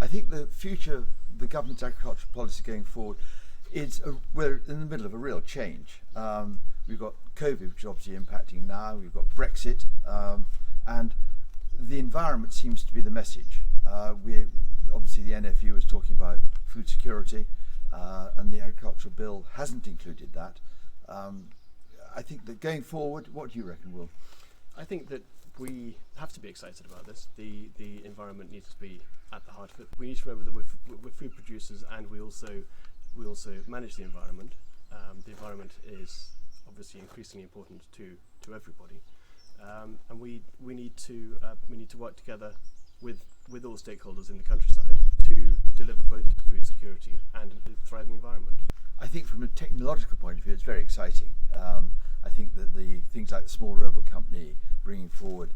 I think the future, the government's agricultural policy going forward, we're in the middle of a real change. We've got COVID, which is obviously impacting now. We've got Brexit, and the environment seems to be the message. Obviously the NFU was talking about food security, and the agricultural bill hasn't included that. I think that going forward, what do you reckon, Will? I think that we have to be excited about this. The environment needs to be at the heart of it. We need to remember that we're food producers, and we also manage the environment. The environment is obviously increasingly important to everybody, and we need to work together with all stakeholders in the countryside to deliver both food security and a thriving environment. I think from a technological point of view, it's very exciting. I think that the things like the small robot company bringing forward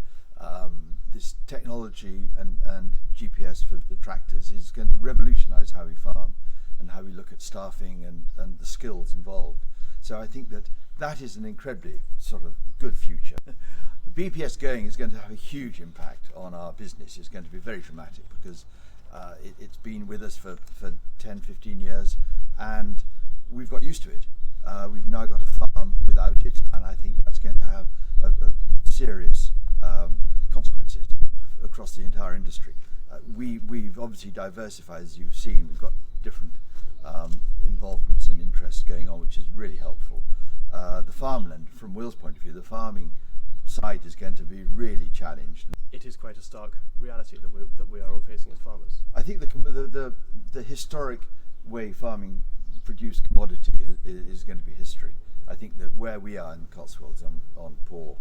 this technology and GPS for the tractors is going to revolutionise how we farm and how we look at staffing and the skills involved. So I think that is an incredibly sort of good future. The BPS going is going to have a huge impact on our business. It's going to be very dramatic because it's been with us for 10, 15 years, and we've got used to it. We've now got a farm without it, and I think that's going to have a serious consequences across the entire industry. We've obviously diversified, as you've seen. We've got different involvements and interests going on, which is really helpful. The farmland, from Will's point of view, the farming side is going to be really challenged. It is quite a stark reality that we are all facing as farmers. I think the historic way farming produced commodity is going to be history. I think that where we are in the Cotswolds on pork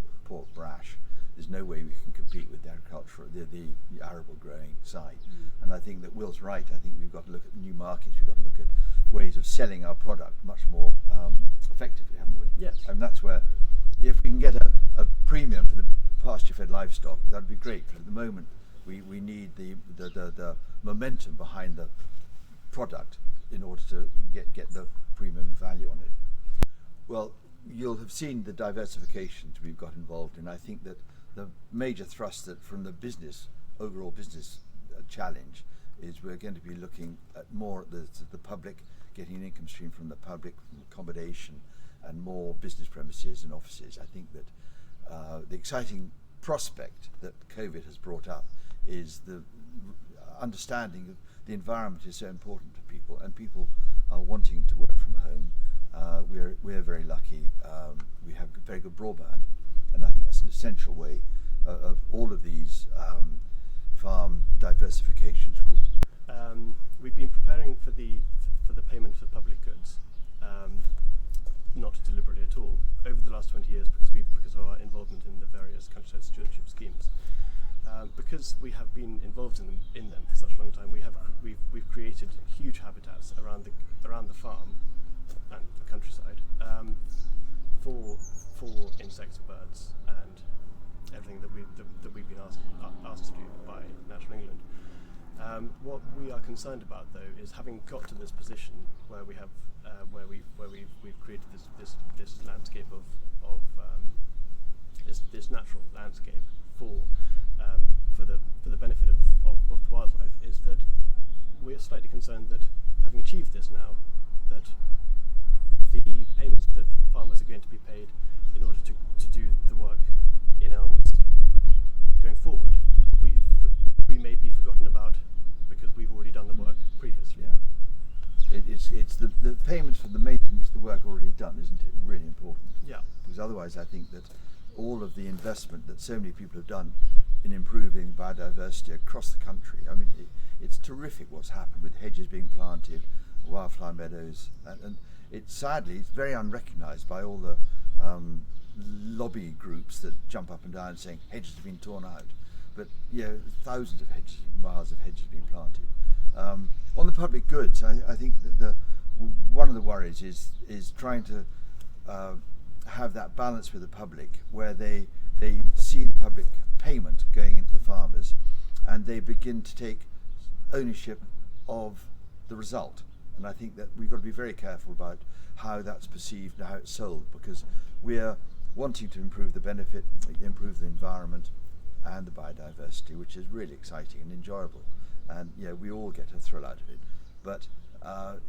brash, there's no way we can compete with the agricultural, the arable growing side. And I think that Will's right. I think we've got to look at new markets. We've got to look at ways of selling our product much more effectively, haven't we? Yes. And that's where, if we can get a premium for the pasture-fed livestock, that'd be great. But at the moment, we need the momentum behind the product in order to get the premium value on it. Well, you'll have seen the diversifications we've got involved in. I think that the major thrust that from the overall business challenge is we're going to be looking at more at the public, getting an income stream from the public, from accommodation, and more business premises and offices. I think that the exciting prospect that COVID has brought up is the understanding of the environment is so important to people, and people are wanting to work from home. We're very lucky. We have very good broadband, and I think that's an essential way of all of these farm diversifications. We've been preparing for the payment for public goods, not deliberately at all, over the last 20 years because of our involvement in the various countryside stewardship schemes. Because we have been involved in them for such a long time, we've created huge habitats around the farm and the countryside for insects, birds, and everything that we've been asked to do by Natural England. What we are concerned about, though, is having got to this position where we've created this landscape of this natural landscape for the benefit of the wildlife, is that we're slightly concerned that, having achieved this now, that the payments that farmers are going to be paid in order to do the work in elms going forward, we may be forgotten about because we've already done the work previously. Yeah. It's the payments for the maintenance of the work already done, isn't it? Really important. Yeah. Because otherwise I think that all of the investment that so many people have done in improving biodiversity across the country, I mean, it's terrific what's happened with hedges being planted, wildflower meadows, and sadly it's very unrecognised by all the lobby groups that jump up and down saying hedges have been torn out. But thousands of hedges, miles of hedges have been planted. On the public goods, I think that one of the worries is trying to have that balance with the public, where they see the public payment going into the farmers, and they begin to take ownership of the result. And I think that we've got to be very careful about how that's perceived and how it's sold, because we're wanting to improve the benefit, improve the environment and the biodiversity, which is really exciting and enjoyable. and we all get a thrill out of it. But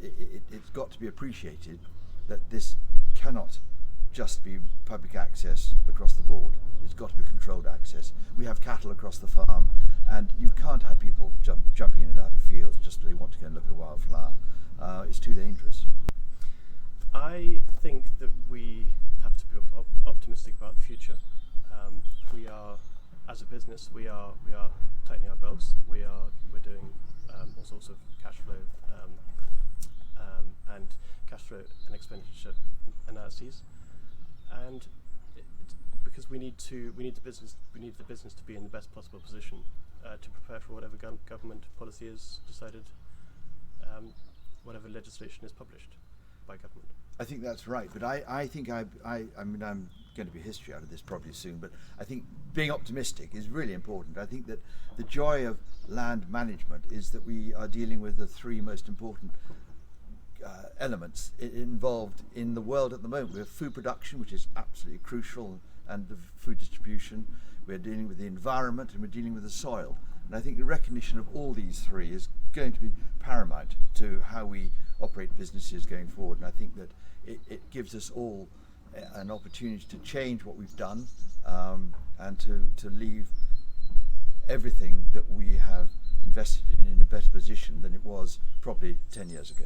it's got to be appreciated that this cannot just be public access across the board. It's got to be controlled access. We have cattle across the farm, and you can't have people jumping in and out of fields just because they want to go and look at a wildflower. It's too dangerous. I think that we have to be optimistic about the future. We are, as a business, we are tightening our belts. We're doing all sorts of cash flow and expenditure analyses, and because we need the business to be in the best possible position to prepare for whatever government policy is decided, whatever legislation is published by government. I think that's right, but I think I mean, I'm going to be history out of this probably soon, but I think being optimistic is really important. I think that the joy of land management is that we are dealing with the three most important elements involved in the world at the moment. We have food production, which is absolutely crucial, and the food distribution. We're dealing with the environment, and we're dealing with the soil. And I think the recognition of all these three is going to be paramount to how we operate businesses going forward. And I think that it gives us all an opportunity to change what we've done, and to leave everything that we have invested in a better position than it was probably 10 years ago.